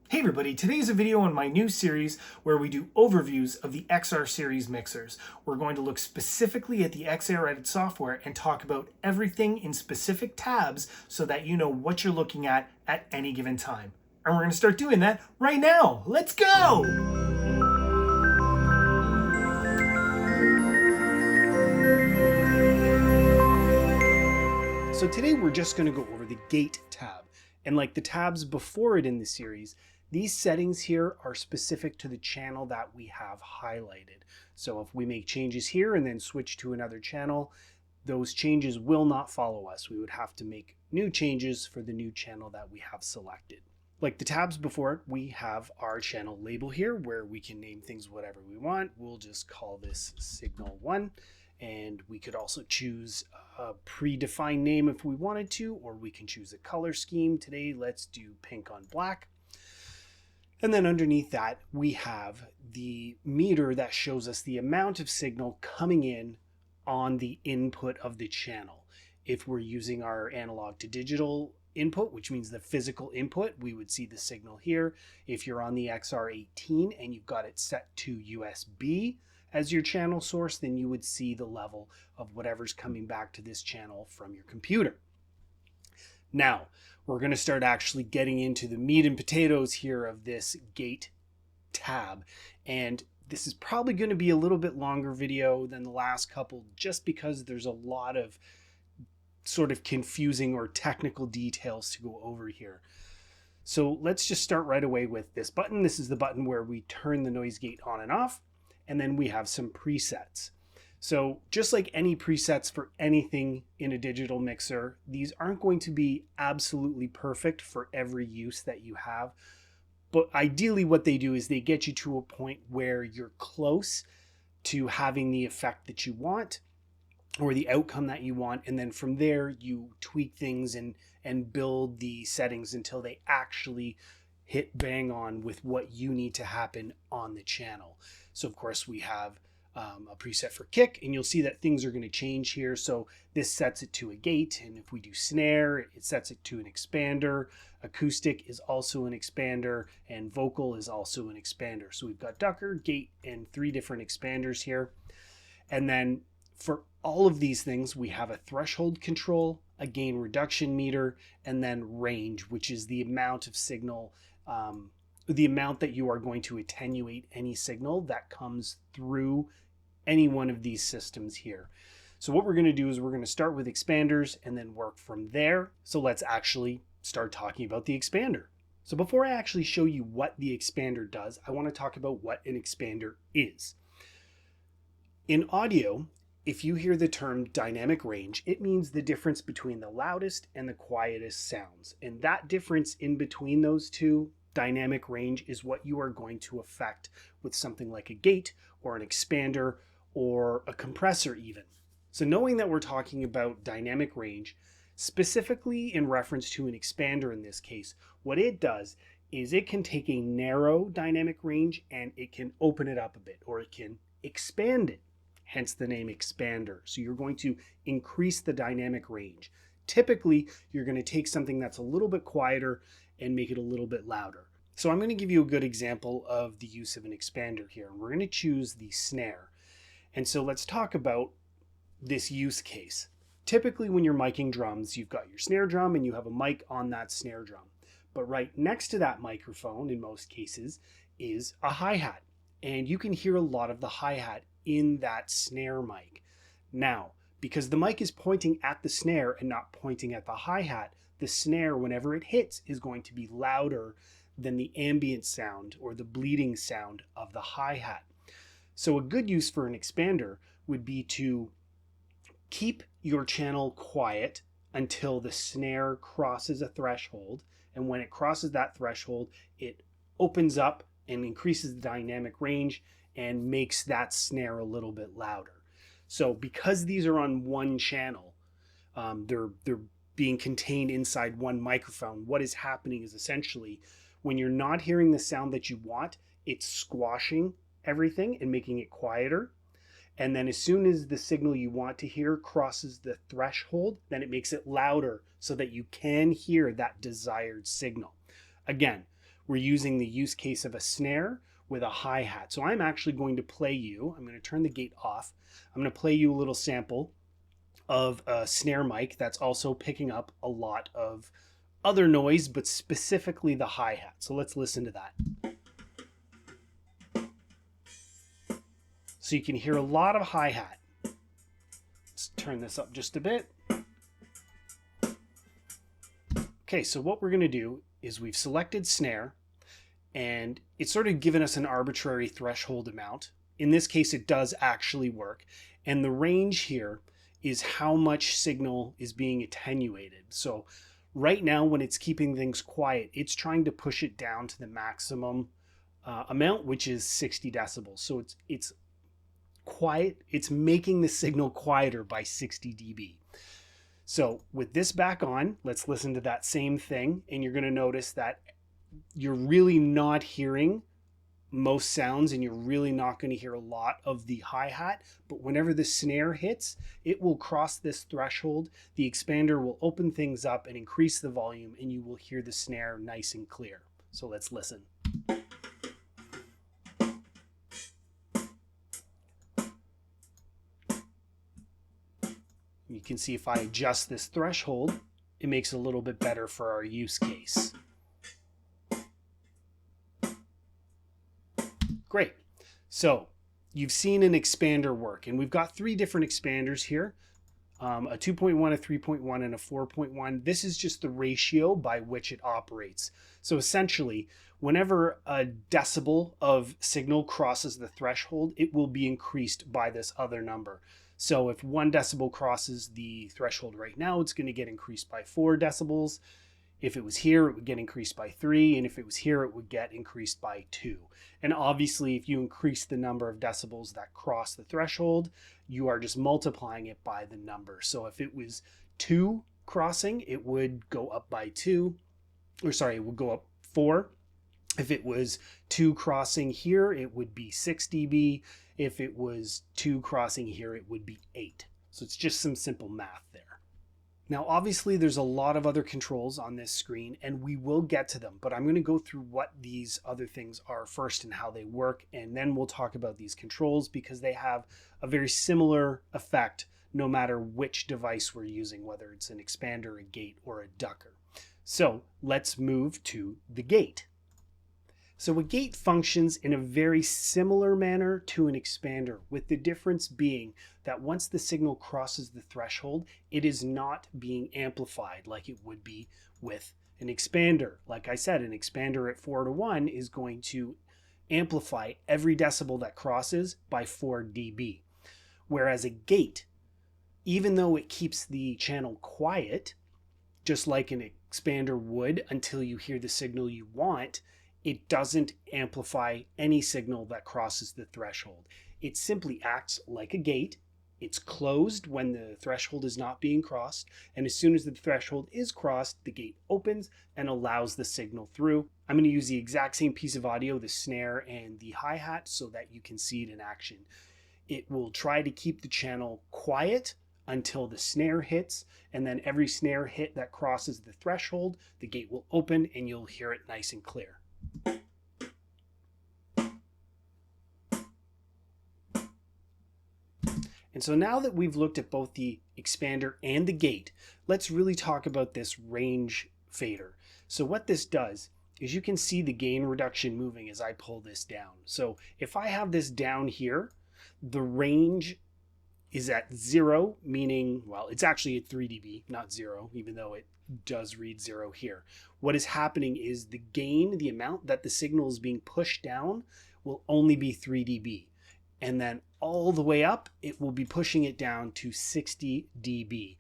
Hey everybody, today's a video on my new series where we do overviews of the XR series mixers. We're going to look specifically at the XR Edit software and talk about everything in specific tabs so that you know what you're looking at any given time. And we're going to start doing that right now. Let's go! So today we're just going to go over the Gate tab. And like the tabs before it in the series, these settings here are specific to the channel that we have highlighted. So if we make changes here and then switch to another channel, those changes will not follow us. We would have to make new changes for the new channel that we have selected. Like the tabs before it, we have our channel label here where we can name things whatever we want. We'll just call this Signal 1. And we could also choose a predefined name if we wanted to, or we can choose a color scheme. Today, let's do pink on black. And then underneath that, we have the meter that shows us the amount of signal coming in on the input of the channel. If we're using our analog to digital input, which means the physical input, we would see the signal here. If you're on the XR18 and you've got it set to USB as your channel source, then you would see the level of whatever's coming back to this channel from your computer. Now, we're going to start actually getting into the meat and potatoes here of this Gate tab. And this is probably going to be a little bit longer video than the last couple, just because there's a lot of sort of confusing or technical details to go over here. So let's just start right away with this button. This is the button where we turn the noise gate on and off. And then we have some presets. So just like any presets for anything in a digital mixer, these aren't going to be absolutely perfect for every use that you have. But ideally what they do is they get you to a point where you're close to having the effect that you want or the outcome that you want. And then from there you tweak things and build the settings until they actually hit bang on with what you need to happen on the channel. So of course we have a preset for kick, and you'll see that things are going to change here. So this sets it to a gate, and if we do snare, it sets it to an expander. Acoustic is also an expander, and vocal is also an expander. So we've got ducker, gate, and 3 different expanders here. And then for all of these things, we have a threshold control, a gain reduction meter, and then range, which is the amount of signal, the amount that you are going to attenuate any signal that comes through any one of these systems here. So what we're going to do is we're going to start with expanders and then work from there. So let's actually start talking about the expander. So before I actually show you what the expander does, I want to talk about what an expander is. In audio, if you hear the term dynamic range, it means the difference between the loudest and the quietest sounds. And that difference in between those two, dynamic range, is what you are going to affect with something like a gate or an expander or a compressor even. So knowing that we're talking about dynamic range, specifically in reference to an expander in this case, what it does is it can take a narrow dynamic range and it can open it up a bit, or it can expand it, hence the name expander. So you're going to increase the dynamic range. Typically, you're going to take something that's a little bit quieter and make it a little bit louder. So I'm going to give you a good example of the use of an expander here. We're going to choose the snare. And so let's talk about this use case. Typically when you're miking drums, you've got your snare drum and you have a mic on that snare drum. But right next to that microphone, in most cases, is a hi-hat. And you can hear a lot of the hi-hat in that snare mic. Now, because the mic is pointing at the snare and not pointing at the hi-hat, the snare, whenever it hits, is going to be louder than the ambient sound or the bleeding sound of the hi-hat. So a good use for an expander would be to keep your channel quiet until the snare crosses a threshold. And when it crosses that threshold, it opens up and increases the dynamic range and makes that snare a little bit louder. So because these are on one channel, they're being contained inside one microphone, what is happening is essentially when you're not hearing the sound that you want, it's squashing everything and making it quieter. And then as soon as the signal you want to hear crosses the threshold, then it makes it louder so that you can hear that desired signal. Again, we're using the use case of a snare with a hi-hat. So I'm actually going to play you, I'm going to turn the gate off. I'm going to play you a little sample of a snare mic that's also picking up a lot of other noise, but specifically the hi-hat. So let's listen to that. So you can hear a lot of hi-hat. Let's turn this up just a bit. Okay, so what we're going to do is we've selected snare, and it's sort of given us an arbitrary threshold amount. In this case, it does actually work. And the range here is how much signal is being attenuated. So right now, when it's keeping things quiet, it's trying to push it down to the maximum amount, which is 60 decibels. So it's quiet. It's making the signal quieter by 60 dB. So with this back on, let's listen to that same thing. And you're going to notice that you're really not hearing most sounds, and you're really not going to hear a lot of the hi-hat. But whenever the snare hits, it will cross this threshold. The expander will open things up and increase the volume, and you will hear the snare nice and clear. So let's listen. You can see if I adjust this threshold, it makes it a little bit better for our use case. Great. So you've seen an expander work, and we've got 3 different expanders here, a 2.1, a 3.1, and a 4.1. This is just the ratio by which it operates. So essentially, whenever a decibel of signal crosses the threshold, it will be increased by this other number. So if 1 decibel crosses the threshold right now, it's going to get increased by 4 decibels. If it was here, it would get increased by 3. And if it was here, it would get increased by 2. And obviously, if you increase the number of decibels that cross the threshold, you are just multiplying it by the number. So if it was 2 crossing, it would go up by 2. Or sorry, it would go up 4. If it was 2 crossing here, it would be 6 dB. If it was 2 crossing here, it would be 8. So it's just some simple math there. Now, obviously, there's a lot of other controls on this screen, and we will get to them, but I'm going to go through what these other things are first and how they work, and then we'll talk about these controls because they have a very similar effect no matter which device we're using, whether it's an expander, a gate, or a ducker. So let's move to the gate. So a gate functions in a very similar manner to an expander, with the difference being that once the signal crosses the threshold, it is not being amplified like it would be with an expander. Like I said, an expander at 4:1 is going to amplify every decibel that crosses by 4 dB. Whereas a gate, even though it keeps the channel quiet, just like an expander would until you hear the signal you want, it doesn't amplify any signal that crosses the threshold. It simply acts like a gate. It's closed when the threshold is not being crossed, and as soon as the threshold is crossed, the gate opens and allows the signal through. I'm going to use the exact same piece of audio, the snare and the hi-hat, so that you can see it in action. It will try to keep the channel quiet until the snare hits, and then every snare hit that crosses the threshold, the gate will open and you'll hear it nice and clear. And so now that we've looked at both the expander and the gate, let's really talk about this range fader. So what this does is you can see the gain reduction moving as I pull this down. So if I have this down here, the range is at 0, meaning, well, it's actually at 3 dB, not 0, even though it does read 0 here. What is happening is the gain, the amount that the signal is being pushed down, will only be 3 dB. And then all the way up, it will be pushing it down to 60 dB,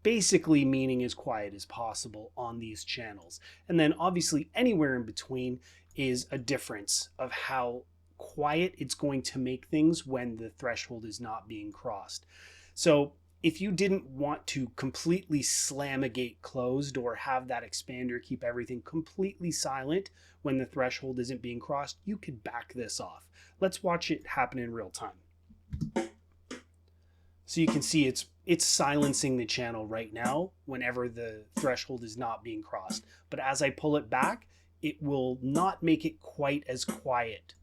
basically meaning as quiet as possible on these channels. And then obviously anywhere in between is a difference of how quiet it's going to make things when the threshold is not being crossed. So if you didn't want to completely slam a gate closed or have that expander keep everything completely silent when the threshold isn't being crossed, you could back this off. Let's watch it happen in real time. So you can see it's silencing the channel right now whenever the threshold is not being crossed. But as I pull it back, it will not make it quite as quiet.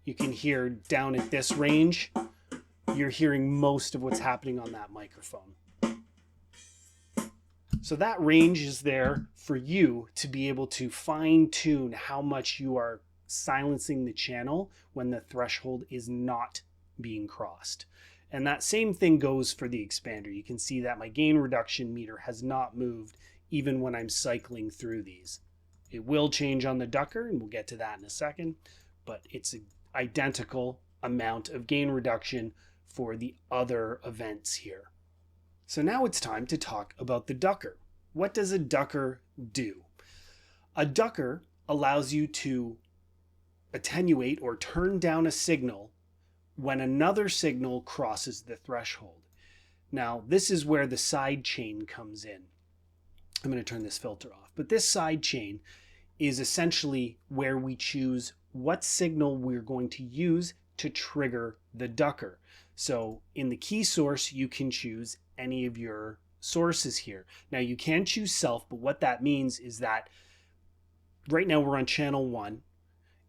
You can hear down at this range, you're hearing most of what's happening on that microphone. So that range is there for you to be able to fine tune how much you are silencing the channel when the threshold is not being crossed. And that same thing goes for the expander. You can see that my gain reduction meter has not moved even when I'm cycling through these. It will change on the ducker, and we'll get to that in a second, but it's an identical amount of gain reduction for the other events here. So now it's time to talk about the ducker. What does a ducker do? A ducker allows you to attenuate or turn down a signal when another signal crosses the threshold. Now, this is where the side chain comes in. I'm going to turn this filter off, but this side chain is essentially where we choose what signal we're going to use to trigger the ducker. So in the key source, you can choose any of your sources here. Now you can choose self, but what that means is that right now we're on channel 1,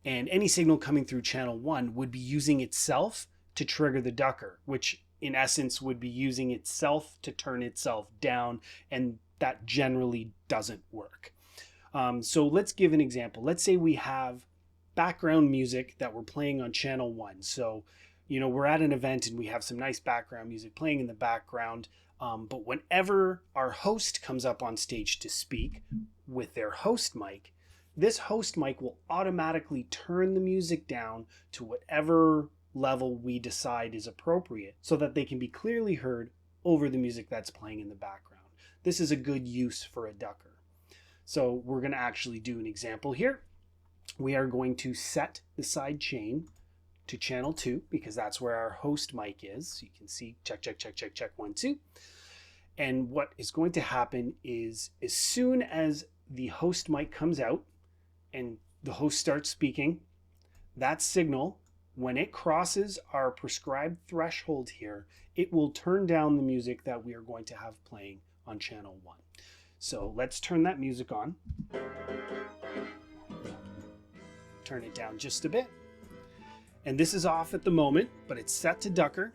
and any signal coming through channel 1 would be using itself to trigger the ducker, which in essence would be using itself to turn itself down, and that generally doesn't work. So let's give an example. Let's say we have background music that we're playing on channel 1. So, you know, we're at an event and we have some nice background music playing in the background. But whenever our host comes up on stage to speak with their host mic, this host mic will automatically turn the music down to whatever level we decide is appropriate so that they can be clearly heard over the music that's playing in the background. This is a good use for a ducker. So we're going to actually do an example here. We are going to set the side chain to channel 2 because that's where our host mic is. So you can see check, check, check, check, check, 1, 2. And what is going to happen is as soon as the host mic comes out and the host starts speaking, that signal, when it crosses our prescribed threshold here, it will turn down the music that we are going to have playing on channel 1. So let's turn that music on. Turn it down just a bit. And this is off at the moment, but it's set to ducker.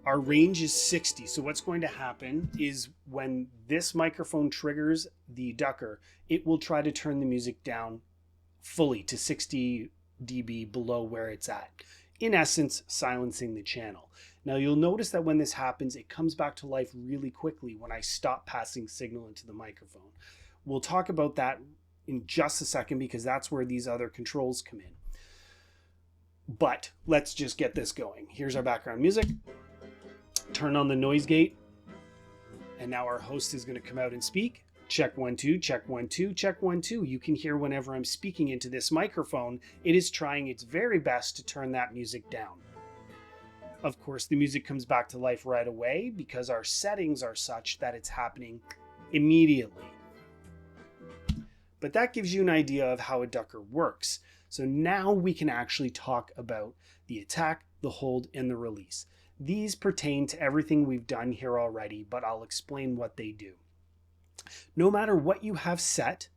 Our range is 60. So what's going to happen is when this microphone triggers the ducker, it will try to turn the music down fully to 60 dB below where it's at. In essence, silencing the channel. Now you'll notice that when this happens, it comes back to life really quickly when I stop passing signal into the microphone. We'll talk about that in just a second because that's where these other controls come in. But let's just get this going. Here's our background music. Turn on the noise gate. And now our host is going to come out and speak. Check 1, 2, check 1, 2, check 1, 2. You can hear whenever I'm speaking into this microphone, it is trying its very best to turn that music down. Of course, the music comes back to life right away because our settings are such that it's happening immediately. But that gives you an idea of how a ducker works. So now we can actually talk about the attack, the hold, and the release. These pertain to everything we've done here already, but I'll explain what they do. No matter what you have set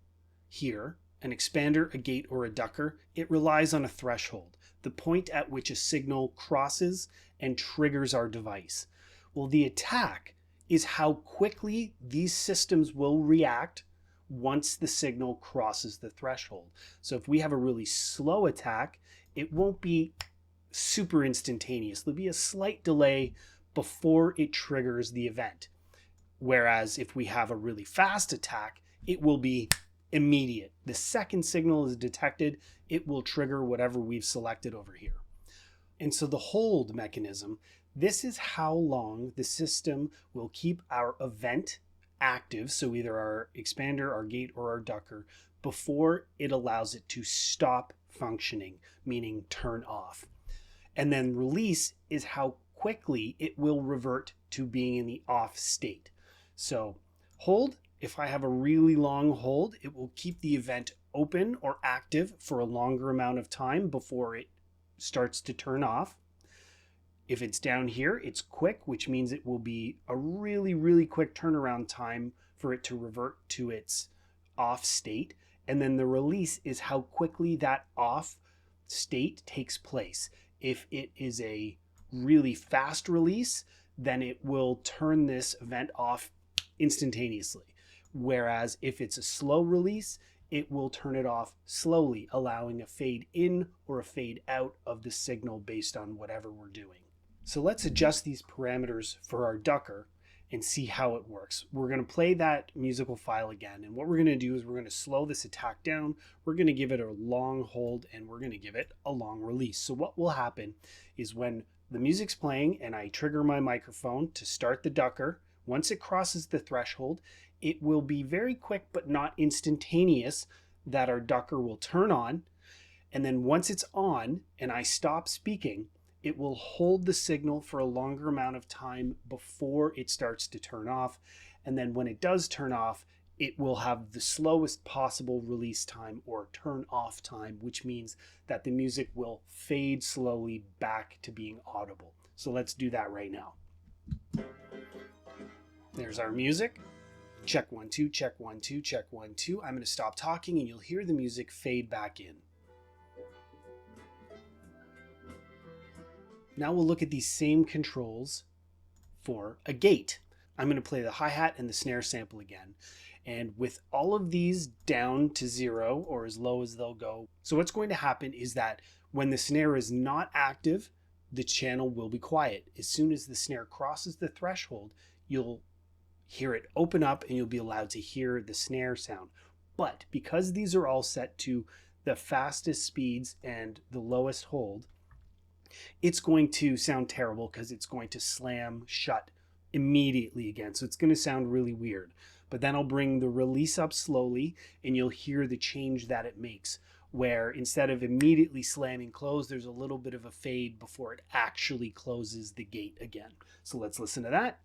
here, an expander, a gate, or a ducker, it relies on a threshold, the point at which a signal crosses and triggers our device. Well, the attack is how quickly these systems will react once the signal crosses the threshold. So if we have a really slow attack, it won't be super instantaneous. There'll be a slight delay before it triggers the event. Whereas if we have a really fast attack, it will be immediate. The second signal is detected, it will trigger whatever we've selected over here. And so the hold mechanism, this is how long the system will keep our event active, so either our expander, our gate, or our ducker, before it allows it to stop functioning, meaning turn off. And then release is how quickly it will revert to being in the off state. So hold, if I have a really long hold, it will keep the event open or active for a longer amount of time before it starts to turn off. If it's down here, it's quick, which means it will be a really, really quick turnaround time for it to revert to its off state. And then the release is how quickly that off state takes place. If it is a really fast release, then it will turn this event off instantaneously. Whereas if it's a slow release, it will turn it off slowly, allowing a fade in or a fade out of the signal based on whatever we're doing. So let's adjust these parameters for our ducker and see how it works. We're going to play that musical file again, and what we're going to do is we're going to slow this attack down, we're going to give it a long hold, and we're going to give it a long release. So what will happen is when the music's playing and I trigger my microphone to start the ducker, once it crosses the threshold, it will be very quick but not instantaneous that our ducker will turn on. And then once it's on and I stop speaking, it will hold the signal for a longer amount of time before it starts to turn off. And then when it does turn off, it will have the slowest possible release time or turn off time, which means that the music will fade slowly back to being audible. So let's do that right now. There's our music. Check 1 2, check 1 2, check 1 2. I'm going to stop talking and you'll hear the music fade back in. Now we'll look at these same controls for a gate. I'm going to play the hi-hat and the snare sample again. And with all of these down to 0 or as low as they'll go. So what's going to happen is that when the snare is not active, the channel will be quiet. As soon as the snare crosses the threshold, you'll hear it open up and you'll be allowed to hear the snare sound. But because these are all set to the fastest speeds and the lowest hold, it's going to sound terrible because it's going to slam shut immediately again. So it's going to sound really weird. But then I'll bring the release up slowly and you'll hear the change that it makes, where instead of immediately slamming closed, there's a little bit of a fade before it actually closes the gate again. So let's listen to that.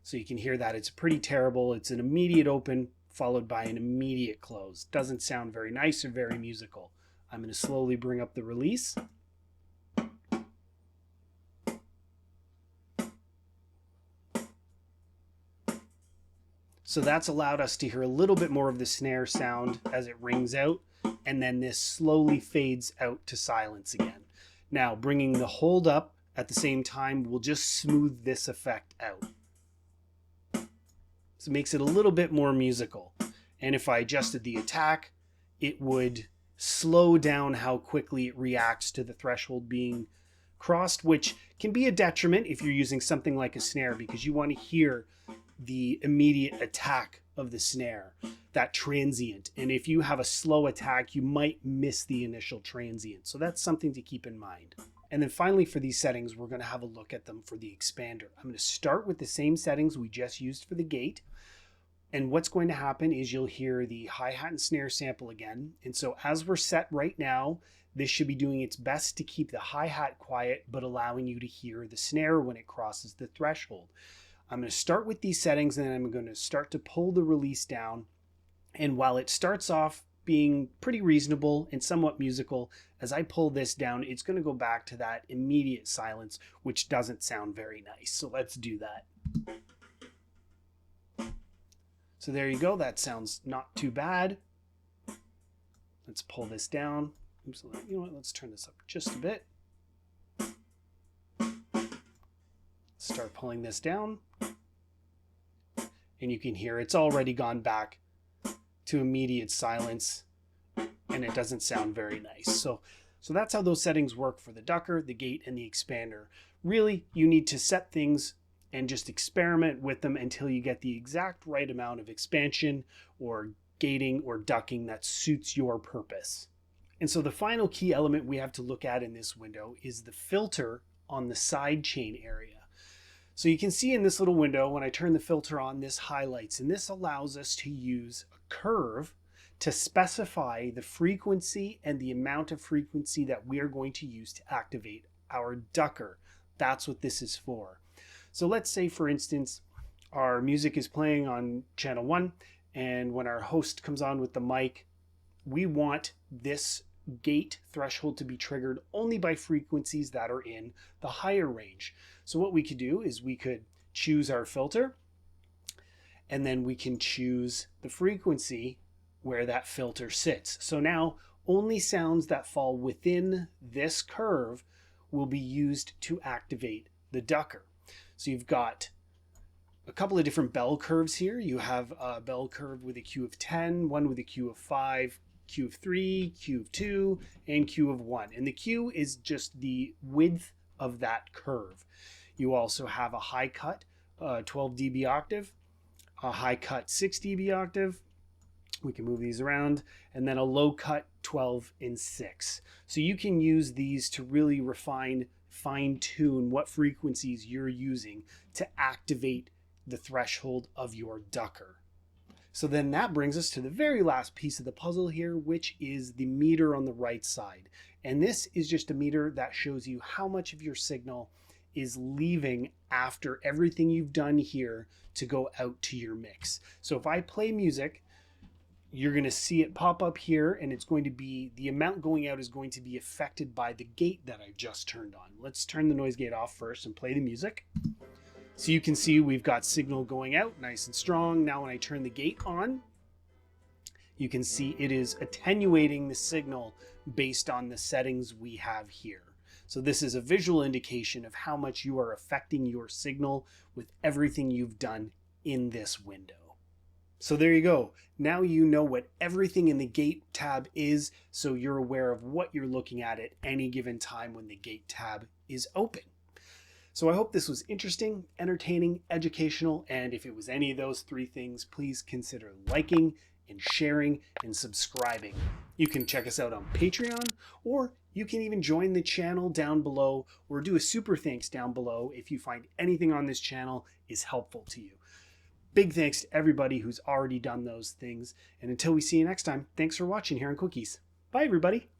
So you can hear that it's pretty terrible. It's an immediate open followed by an immediate close. Doesn't sound very nice or very musical. I'm going to slowly bring up the release. So that's allowed us to hear a little bit more of the snare sound as it rings out, and then this slowly fades out to silence again. Now, bringing the hold up at the same time will just smooth this effect out. So it makes it a little bit more musical. And if I adjusted the attack, it would slow down how quickly it reacts to the threshold being crossed, which can be a detriment if you're using something like a snare, because you want to hear the immediate attack of the snare, that transient. And if you have a slow attack, you might miss the initial transient. So that's something to keep in mind. And then finally, for these settings, we're going to have a look at them for the expander. I'm going to start with the same settings we just used for the gate. And what's going to happen is you'll hear the hi-hat and snare sample again. And so as we're set right now, this should be doing its best to keep the hi-hat quiet, but allowing you to hear the snare when it crosses the threshold. I'm going to start with these settings and then I'm going to start to pull the release down. And while it starts off being pretty reasonable and somewhat musical, as I pull this down, it's going to go back to that immediate silence, which doesn't sound very nice. So let's do that. So there you go. That sounds not too bad. Let's pull this down. Oops, you know what? Let's turn this up just a bit. Start pulling this down. And you can hear it's already gone back to immediate silence and it doesn't sound very nice. So that's how those settings work for the ducker, the gate, and the expander. Really, you need to set things and just experiment with them until you get the exact right amount of expansion or gating or ducking that suits your purpose. And so the final key element we have to look at in this window is the filter on the side chain area. So you can see in this little window, when I turn the filter on, this highlights, and this allows us to use a curve to specify the frequency and the amount of frequency that we are going to use to activate our ducker. That's what this is for. So let's say, for instance, our music is playing on channel 1, and when our host comes on with the mic, we want this gate threshold to be triggered only by frequencies that are in the higher range. So what we could do is we could choose our filter, and then we can choose the frequency where that filter sits. So now only sounds that fall within this curve will be used to activate the ducker. So you've got a couple of different bell curves here. You have a bell curve with a Q of 10, one with a Q of 5, Q of 3, Q of 2, and Q of 1. And the Q is just the width of that curve. You also have a high cut 12 dB octave, a high cut 6 dB octave. We can move these around, and then a low cut 12 and 6. So you can use these to really refine, fine tune what frequencies you're using to activate the threshold of your ducker. So then that brings us to the very last piece of the puzzle here, which is the meter on the right side. And this is just a meter that shows you how much of your signal is leaving after everything you've done here to go out to your mix. So if I play music, you're going to see it pop up here, and it's going to be, the amount going out is going to be affected by the gate that I just turned on. Let's turn the noise gate off first and play the music. So you can see we've got signal going out nice and strong. Now when I turn the gate on, you can see it is attenuating the signal based on the settings we have here. So this is a visual indication of how much you are affecting your signal with everything you've done in this window. So there you go. Now you know what everything in the gate tab is, so you're aware of what you're looking at any given time when the gate tab is open. So I hope this was interesting, entertaining, educational, and if it was any of those three things, please consider liking and sharing and subscribing. You can check us out on Patreon, or you can even join the channel down below, or do a super thanks down below if you find anything on this channel is helpful to you. Big thanks to everybody who's already done those things, and until we see you next time, thanks for watching here on Quickies. Bye everybody.